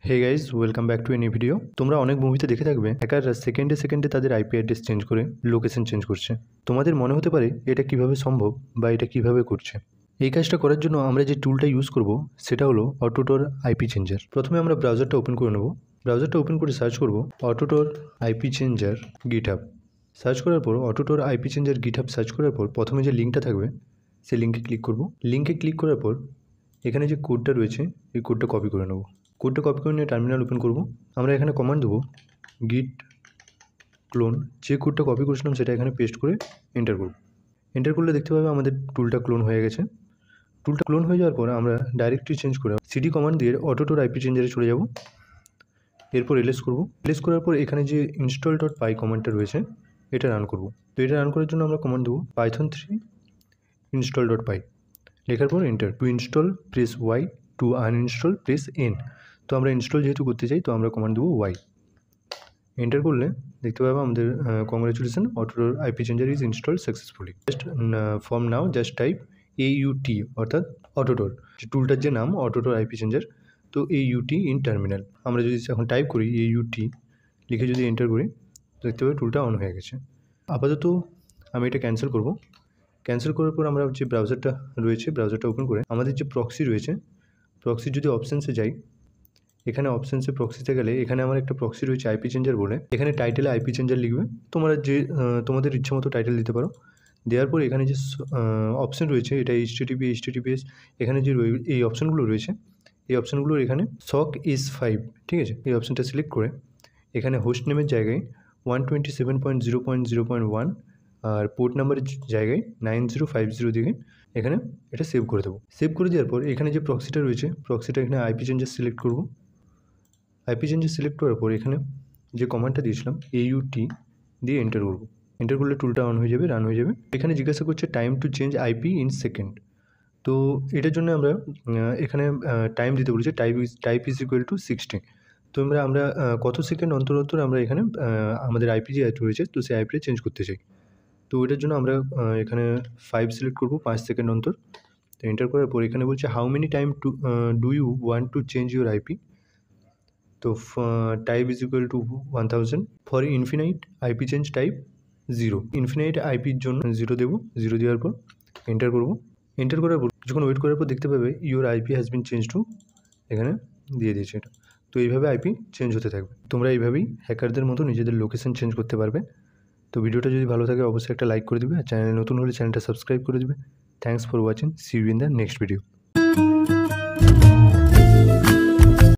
Hey guys welcome back to a new video. তোমরা অনেক মুভিতে দেখে থাকবে হ্যাকাররা সেকেন্ডে সেকেন্ডে তাদের আইপি অ্যাড্রেস চেঞ্জ করে লোকেশন চেঞ্জ করছে। তোমাদের মনে হতে পারে এটা কিভাবে সম্ভব বা এটা কিভাবে করছে। এই কাজটা করার জন্য আমরা যে টুলটা ইউজ করব সেটা হলো অটোডোর আইপি চেঞ্জার। প্রথমে আমরা ব্রাউজারটা ওপেন করে নেব। ব্রাউজারটা ওপেন করে সার্চ করব অটোডোর আইপি চেঞ্জার গিটহাব। সার্চ করার পর অটোডোর আইপি চেঞ্জার গিটহাব সার্চ করার পর প্রথমে যে লিঙ্কটা থাকবে সেই লিঙ্কে ক্লিক করব। লিঙ্কে ক্লিক করার পর এখানে যে কোডটা রয়েছে এই কোডটা কপি করে নেব। কোডটা কপি করে নিয়ে টার্মিনাল ওপেন করব। আমরা এখানে কমান্ড দেবো গিট ক্লোন। যে কোডটা কপি করেছিলাম সেটা এখানে পেস্ট করে এন্টার করব। এন্টার করলে দেখতে পাবে আমাদের টুলটা ক্লোন হয়ে গেছে। টুলটা ক্লোন হয়ে যাওয়ার পর আমরা ডাইরেক্টরি চেঞ্জ করে সিডি কমান্ড দিয়ে অটোডোর আইপি চেঞ্জারে চলে যাব। এরপর এলএস করব। এলএস করার পর এখানে যে ইনস্টল ডট পাই কমান্ডটা রয়েছে এটা রান করব। তো এটা রান করার জন্য আমরা কমান্ড দেবো পাইথন 3 ইনস্টল ডট পাই। লেখার পর enter. To install press Y, to uninstall press N. তো আমরা ইনস্টল যেহেতু করতে চাই তো আমরা কমান্ড দেবো ওয়াই। এন্টার করলে দেখতে পাবো আমাদের congratulation অটোডোর IP changer is install successfully. Just from now just type AUT অর্থাৎ অটোডোর, যে টুলটার যে নাম অটোডোর আইপি চেঞ্জার। তো AUT ইন টার্মিনাল আমরা যদি এখন টাইপ করি AUT লিখে যদি এন্টার করি দেখতে পাবো টুলটা অন হয়ে গেছে। আপাতত আমি এটা ক্যান্সেল করব। ক্যান্সেল করার পর আমরা যে ব্রাউজারটা রয়েছে ব্রাউজারটা ওপেন করে আমাদের যে প্রক্সি রয়েছে প্রক্সির যদি অপশানসে যাই, এখানে অপশানসে প্রক্সিতে গেলে এখানে আমার একটা প্রক্সি রয়েছে আইপি চেঞ্জার বলে। এখানে টাইটেলে আইপি চেঞ্জার লিখবে। তোমরা যে তোমাদের ইচ্ছে মতো টাইটেল দিতে পারো। দেওয়ার পর এখানে যে অপশান রয়েছে এটা HTTPS এখানে যে এই অপশানগুলো রয়েছে এই অপশানগুলোর এখানে SOC is 5, ঠিক আছে। এই অপশানটা সিলেক্ট করে এখানে হোস্ট নেমের জায়গায় 127.0.0.1 আর পোর্ট নাম্বারের জায়গায় 9050 দিকে এখানে এটা সেভ করে দেবো। সেভ করে দেওয়ার পর এখানে যে প্রক্সিটা রয়েছে প্রক্সিটা এখানে আইপি চেঞ্জার সিলেক্ট করব। আইপি চেঞ্জার সিলেক্ট করার পর এখানে যে কমান্ডটা দিয়েছিলাম AUT দিয়ে এন্টার করব। এন্টার করলে টুলটা অন হয়ে যাবে, রান হয়ে যাবে। এখানে জিজ্ঞাসা করছে time to change IP in second. তো এটার জন্য আমরা এখানে টাইম দিতে বলেছি টাইপ ইজ ইকুয়াল টু 60। তো আমরা কত সেকেন্ড অন্তর অন্তর আমরা এখানে আমাদের আইপি যে রয়েছে তো সেই আইপিটা চেঞ্জ করতে চাই। তো ওইটার জন্য আমরা এখানে 5 সিলেক্ট করব 5 সেকেন্ড অন্তর। তো এন্টার করার পর এখানে বলছে how many time do you want to change your IP. তো type is equal to 1000। For infinite IP change type 0। Infinite আইপির জন্য 0 দেবো। 0 দেওয়ার পর এন্টার করব। এন্টার করার পর যখন ওয়েট করার পর দেখতে পাবে your IP has been change to, এখানে দিয়ে দিয়েছে এটা। তো এইভাবে আইপি চেঞ্জ হতে থাকবে। তোমরা এইভাবেই হ্যাকারদের মতো নিজেদের লোকেশন চেঞ্জ করতে পারবে। তো ভিডিওটা যদি ভালো থাকে অবশ্যই একটা লাইক করে দিবে আর চ্যানেলে নতুন হলে চ্যানেলটা সাবস্ক্রাইব করে দিবে। Thanks for watching, see you in the next video.